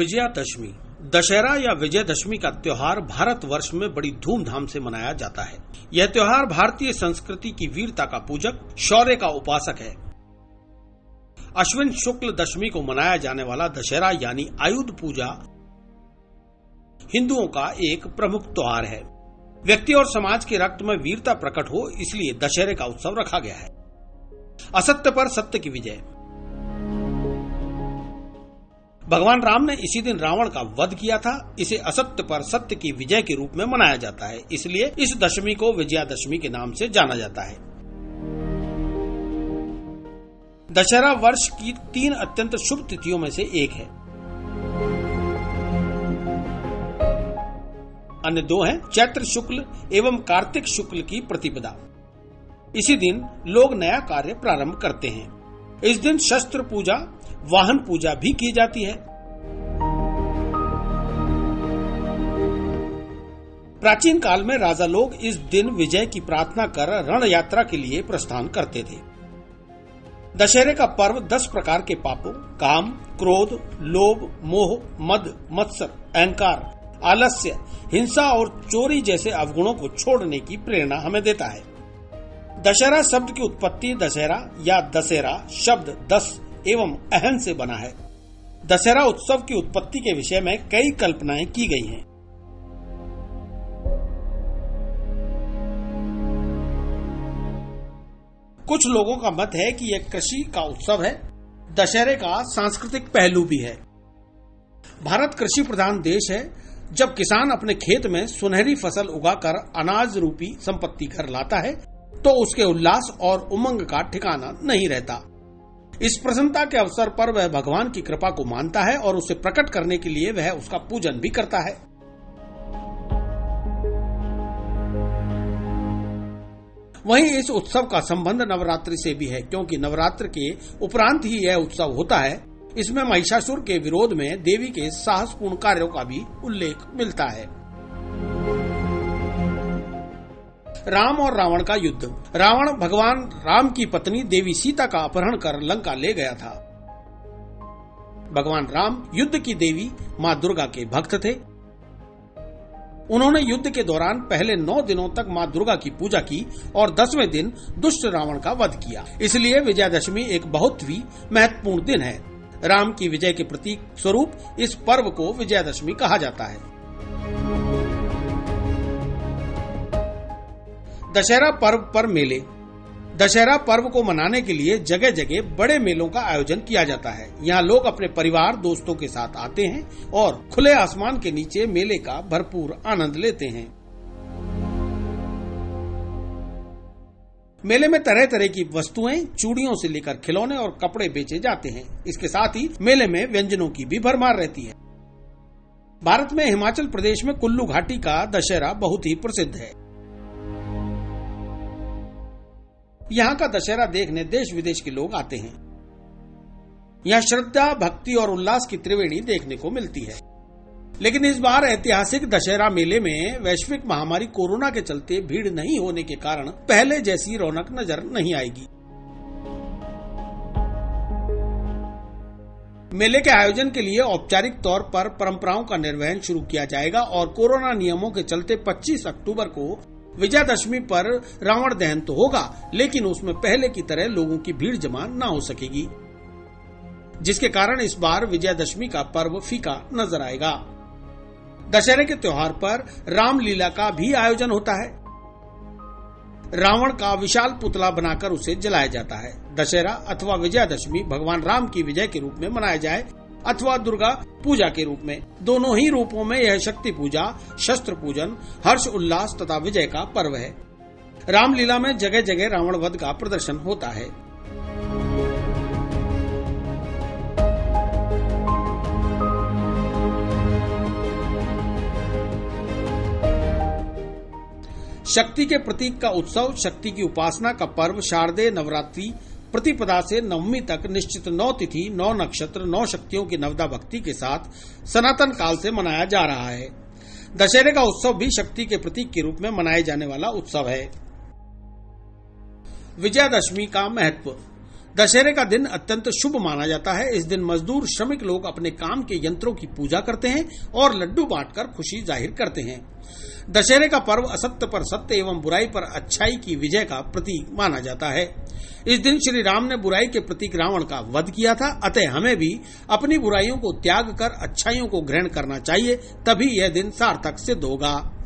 विजयादशमी दशहरा या विजयदशमी का त्योहार भारतवर्ष में बड़ी धूमधाम से मनाया जाता है। यह त्योहार भारतीय संस्कृति की वीरता का पूजक, शौर्य का उपासक है। अश्विन शुक्ल दशमी को मनाया जाने वाला दशहरा यानी आयुध पूजा हिंदुओं का एक प्रमुख त्योहार है। व्यक्ति और समाज के रक्त में वीरता प्रकट हो, इसलिए दशहरे का उत्सव रखा गया है। असत्य पर सत्य की विजय। भगवान राम ने इसी दिन रावण का वध किया था। इसे असत्य पर सत्य की विजय के रूप में मनाया जाता है, इसलिए इस दशमी को विजयादशमी के नाम से जाना जाता है। दशहरा वर्ष की 3 अत्यंत शुभ तिथियों में से एक है। अन्य 2 हैं चैत्र शुक्ल एवं कार्तिक शुक्ल की प्रतिपदा। इसी दिन लोग नया कार्य प्रारंभ करते हैं। इस दिन शस्त्र पूजा, वाहन पूजा भी की जाती है। प्राचीन काल में राजा लोग इस दिन विजय की प्रार्थना कर रण यात्रा के लिए प्रस्थान करते थे। दशहरे का पर्व 10 प्रकार के पापों, काम, क्रोध, लोभ, मोह, मद, मत्सर, अहंकार, आलस्य, हिंसा और चोरी जैसे अवगुणों को छोड़ने की प्रेरणा हमें देता है। दशहरा शब्द की उत्पत्ति दशहरा या दशहरा शब्द 10 एवं अहन से बना है। दशहरा उत्सव की उत्पत्ति के विषय में कई कल्पनाएं की गई हैं। कुछ लोगों का मत है कि यह कृषि का उत्सव है। दशहरे का सांस्कृतिक पहलू भी है। भारत कृषि प्रधान देश है। जब किसान अपने खेत में सुनहरी फसल उगाकर अनाज रूपी संपत्ति घर लाता है तो उसके उल्लास और उमंग का ठिकाना नहीं रहता। इस प्रसन्नता के अवसर पर वह भगवान की कृपा को मानता है और उसे प्रकट करने के लिए वह उसका पूजन भी करता है। वहीं इस उत्सव का संबंध नवरात्रि से भी है, क्योंकि नवरात्र के उपरांत ही यह उत्सव होता है। इसमें महिषासुर के विरोध में देवी के साहसपूर्ण कार्यों का भी उल्लेख मिलता है। राम और रावण का युद्ध। रावण भगवान राम की पत्नी देवी सीता का अपहरण कर लंका ले गया था। भगवान राम युद्ध की देवी मां दुर्गा के भक्त थे। उन्होंने युद्ध के दौरान पहले 9 दिनों तक मां दुर्गा की पूजा की और 10वें दिन दुष्ट रावण का वध किया। इसलिए विजयादशमी एक बहुत ही महत्वपूर्ण दिन है। राम की विजय के प्रतीक स्वरूप इस पर्व को विजयादशमी कहा जाता है। दशहरा पर्व पर मेले। दशहरा पर्व को मनाने के लिए जगह जगह बड़े मेलों का आयोजन किया जाता है। यहाँ लोग अपने परिवार दोस्तों के साथ आते हैं और खुले आसमान के नीचे मेले का भरपूर आनंद लेते हैं। मेले में तरह तरह की वस्तुएं, चूड़ियों से लेकर खिलौने और कपड़े बेचे जाते हैं। इसके साथ ही मेले में व्यंजनों की भी भरमार रहती है। भारत में हिमाचल प्रदेश में कुल्लू घाटी का दशहरा बहुत ही प्रसिद्ध है। यहाँ का दशहरा देखने देश विदेश के लोग आते हैं। यहाँ श्रद्धा, भक्ति और उल्लास की त्रिवेणी देखने को मिलती है। लेकिन इस बार ऐतिहासिक दशहरा मेले में वैश्विक महामारी कोरोना के चलते भीड़ नहीं होने के कारण पहले जैसी रौनक नजर नहीं आएगी। मेले के आयोजन के लिए औपचारिक तौर पर परंपराओं का निर्वहन शुरू किया जाएगा और कोरोना नियमों के चलते 25 अक्टूबर को विजयादशमी पर रावण दहन तो होगा, लेकिन उसमें पहले की तरह लोगों की भीड़ जमा न हो सकेगी, जिसके कारण इस बार विजयादशमी का पर्व फीका नजर आएगा। दशहरे के त्योहार पर रामलीला का भी आयोजन होता है। रावण का विशाल पुतला बनाकर उसे जलाया जाता है। दशहरा अथवा विजयादशमी भगवान राम की विजय के रूप में मनाया जाए अथवा दुर्गा पूजा के रूप में, दोनों ही रूपों में यह शक्ति पूजा, शस्त्र पूजन, हर्ष उल्लास तथा विजय का पर्व है। रामलीला में जगह जगह रावण वध का प्रदर्शन होता है। शक्ति के प्रतीक का उत्सव, शक्ति की उपासना का पर्व शारदीय नवरात्रि प्रतिपदा से नवमी तक निश्चित 9 तिथि, 9 नक्षत्र, 9 शक्तियों की नवदा भक्ति के साथ सनातन काल से मनाया जा रहा है। दशहरे का उत्सव भी शक्ति के प्रतीक के रूप में मनाए जाने वाला उत्सव है। विजयादशमी का महत्व। दशहरे का दिन अत्यंत शुभ माना जाता है। इस दिन मजदूर श्रमिक लोग अपने काम के यंत्रों की पूजा करते हैं और लड्डू बांटकर खुशी जाहिर करते हैं। दशहरे का पर्व असत्य पर सत्य एवं बुराई पर अच्छाई की विजय का प्रतीक माना जाता है। इस दिन श्री राम ने बुराई के प्रतीक रावण का वध किया था, अतः हमें भी अपनी बुराइयों को त्याग कर अच्छाइयों को ग्रहण करना चाहिए, तभी यह दिन सार्थक सिद्ध होगा।